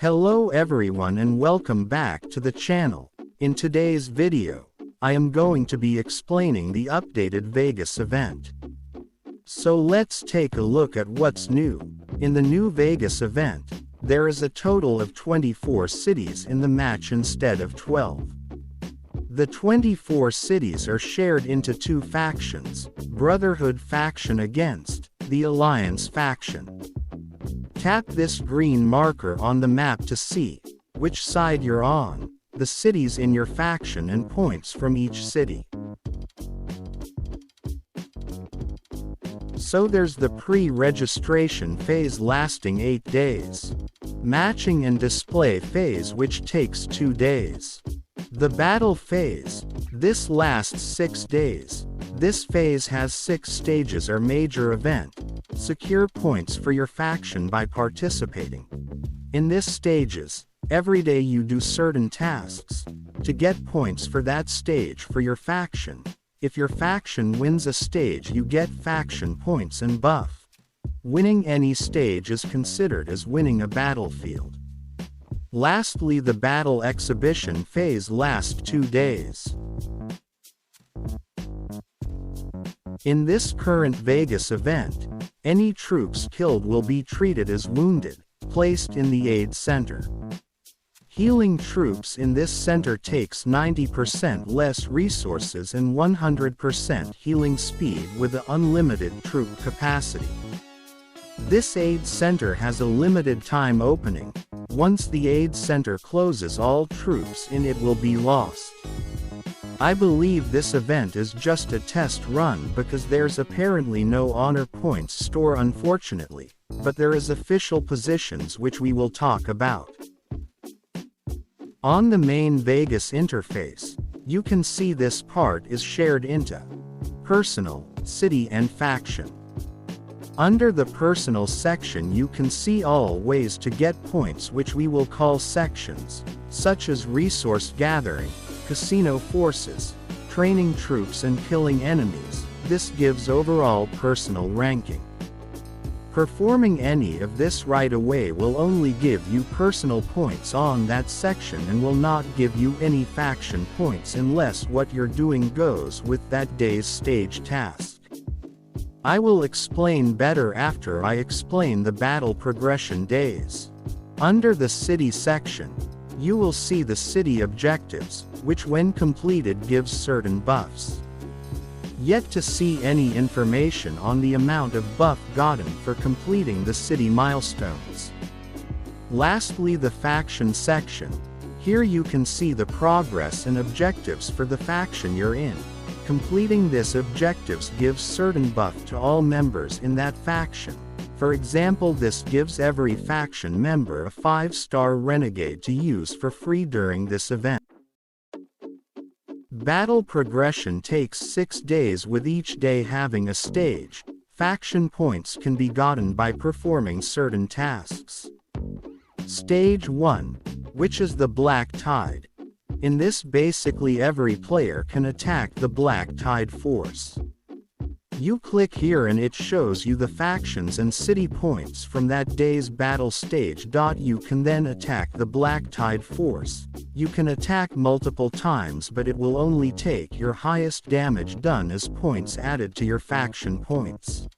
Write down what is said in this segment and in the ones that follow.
Hello everyone and welcome back to the channel. In today's video, I am going to be explaining the updated Vegas event. So let's take a look at what's new. In the new Vegas event, there is a total of 24 cities in the match instead of 12. The 24 cities are shared into two factions, Brotherhood faction against the Alliance faction. Tap this green marker on the map to see which side you're on, the cities in your faction and points from each city. So there's the pre-registration phase lasting 8 days. Matching and display phase which takes 2 days. The battle phase, this lasts 6 days. This phase has 6 stages or major event. Secure points for your faction by participating. In this stages, every day you do certain tasks to get points for that stage for your faction. If your faction wins a stage you get faction points and buff. Winning any stage is considered as winning a battlefield. Lastly, the battle exhibition phase lasts 2 days. In this current Vegas event, any troops killed will be treated as wounded, placed in the aid center. Healing troops in this center takes 90% less resources and 100% healing speed with an unlimited troop capacity. This aid center has a limited time opening. Once the aid center closes, all troops in it will be lost. I believe this event is just a test run because there's apparently no honor points store unfortunately, but there is official positions which we will talk about. On the main Vegas interface, you can see this part is shared into personal, city and faction. Under the personal section you can see all ways to get points which we will call sections, such as resource gathering, casino forces, training troops and killing enemies. This gives overall personal ranking. Performing any of this right away will only give you personal points on that section and will not give you any faction points unless what you're doing goes with that day's stage task. I will explain better after I explain the battle progression days. Under the city section, you will see the city objectives, which when completed gives certain buffs. Yet to see any information on the amount of buff gotten for completing the city milestones. Lastly, the faction section. Here you can see the progress and objectives for the faction you're in. Completing this objectives gives certain buff to all members in that faction. For example, this gives every faction member a 5-star renegade to use for free during this event. Battle progression takes 6 days with each day having a stage. Faction points can be gotten by performing certain tasks. Stage 1, which is the Black Tide. In this basically every player can attack the Black Tide force. You click here and it shows you the factions and city points from that day's battle stage. You can then attack the Black Tide force. You can attack multiple times but it will only take your highest damage done as points added to your faction points.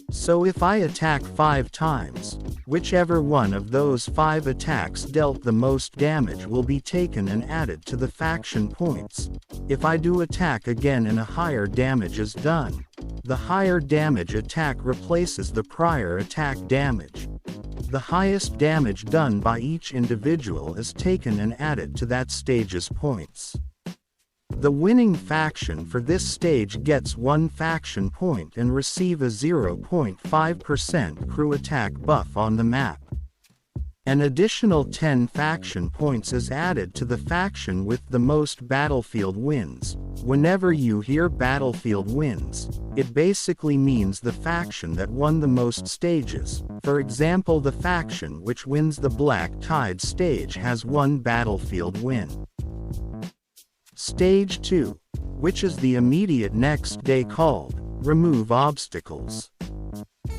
So if I attack 5 times, whichever one of those 5 attacks dealt the most damage will be taken and added to the faction points. If I do attack again and a higher damage is done, the higher damage attack replaces the prior attack damage. The highest damage done by each individual is taken and added to that stage's points. The winning faction for this stage gets 1 faction point and receive a 0.5% crew attack buff on the map. An additional 10 faction points is added to the faction with the most battlefield wins. Whenever you hear battlefield wins, it basically means the faction that won the most stages. For example, the faction which wins the Black Tide stage has 1 battlefield win. Stage 2, which is the immediate next day called Remove Obstacles.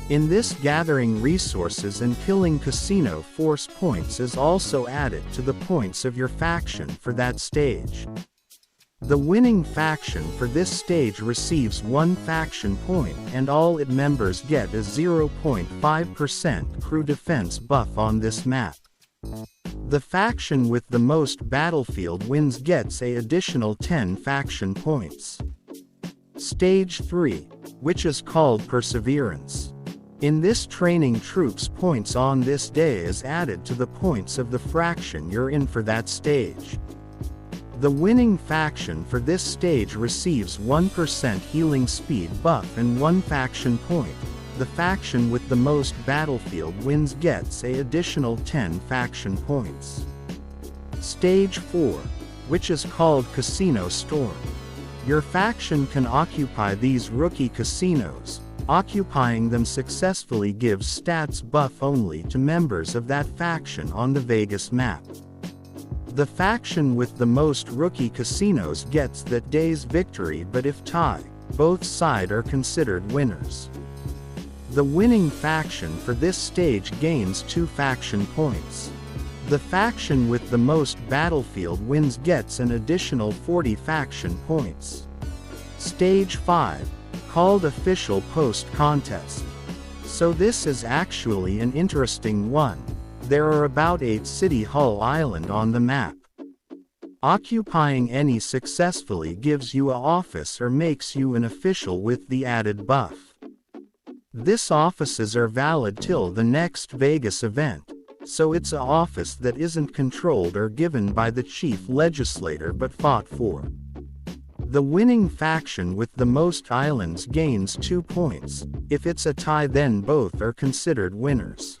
In this, gathering resources and killing casino force points is also added to the points of your faction for that stage. The winning faction for this stage receives 1 faction point, and all its members get a 0.5% crew defense buff on this map. The faction with the most battlefield wins gets a additional 10 faction points. Stage 3, which is called Perseverance. In this, training troops points on this day is added to the points of the faction you're in for that stage. The winning faction for this stage receives 1% healing speed buff and 1 faction point. The faction with the most battlefield wins gets a additional 10 faction points. Stage 4, which is called Casino Storm. Your faction can occupy these rookie casinos. Occupying them successfully gives stats buff only to members of that faction on the Vegas map. The faction with the most rookie casinos gets that day's victory, but if tie, both sides are considered winners. The winning faction for this stage gains 2 faction points. The faction with the most battlefield wins gets an additional 40 faction points. Stage 5, called Official Post Contest. So this is actually an interesting one. There are about 8 City Hall Island on the map. Occupying any successfully gives you an office or makes you an official with the added buff. This offices are valid till the next Vegas event, so it's an office that isn't controlled or given by the chief legislator but fought for. The winning faction with the most islands gains 2 points. If it's a tie, then both are considered winners.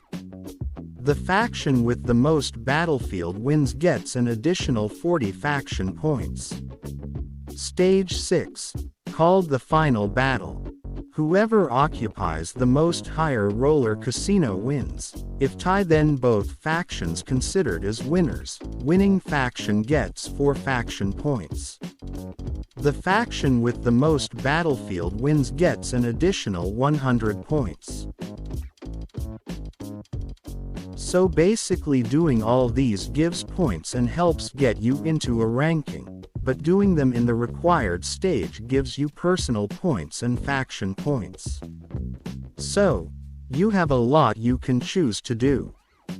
The faction with the most battlefield wins gets an additional 40 faction points. Stage 6, called the Final Battle. Whoever occupies the most higher roller casino wins. If tie, then both factions considered as winners. Winning faction gets 4 faction points. The faction with the most battlefield wins gets an additional 100 points. So basically, doing all these gives points and helps get you into a ranking, but doing them in the required stage gives you personal points and faction points. So, you have a lot you can choose to do.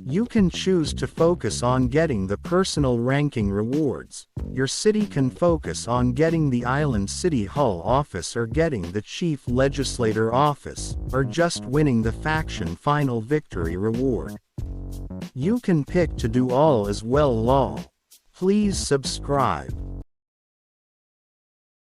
You can choose to focus on getting the personal ranking rewards. Your city can focus on getting the Island City Hall office or getting the Chief Legislator office, or just winning the faction final victory reward. You can pick to do all as well. Lol. Please subscribe.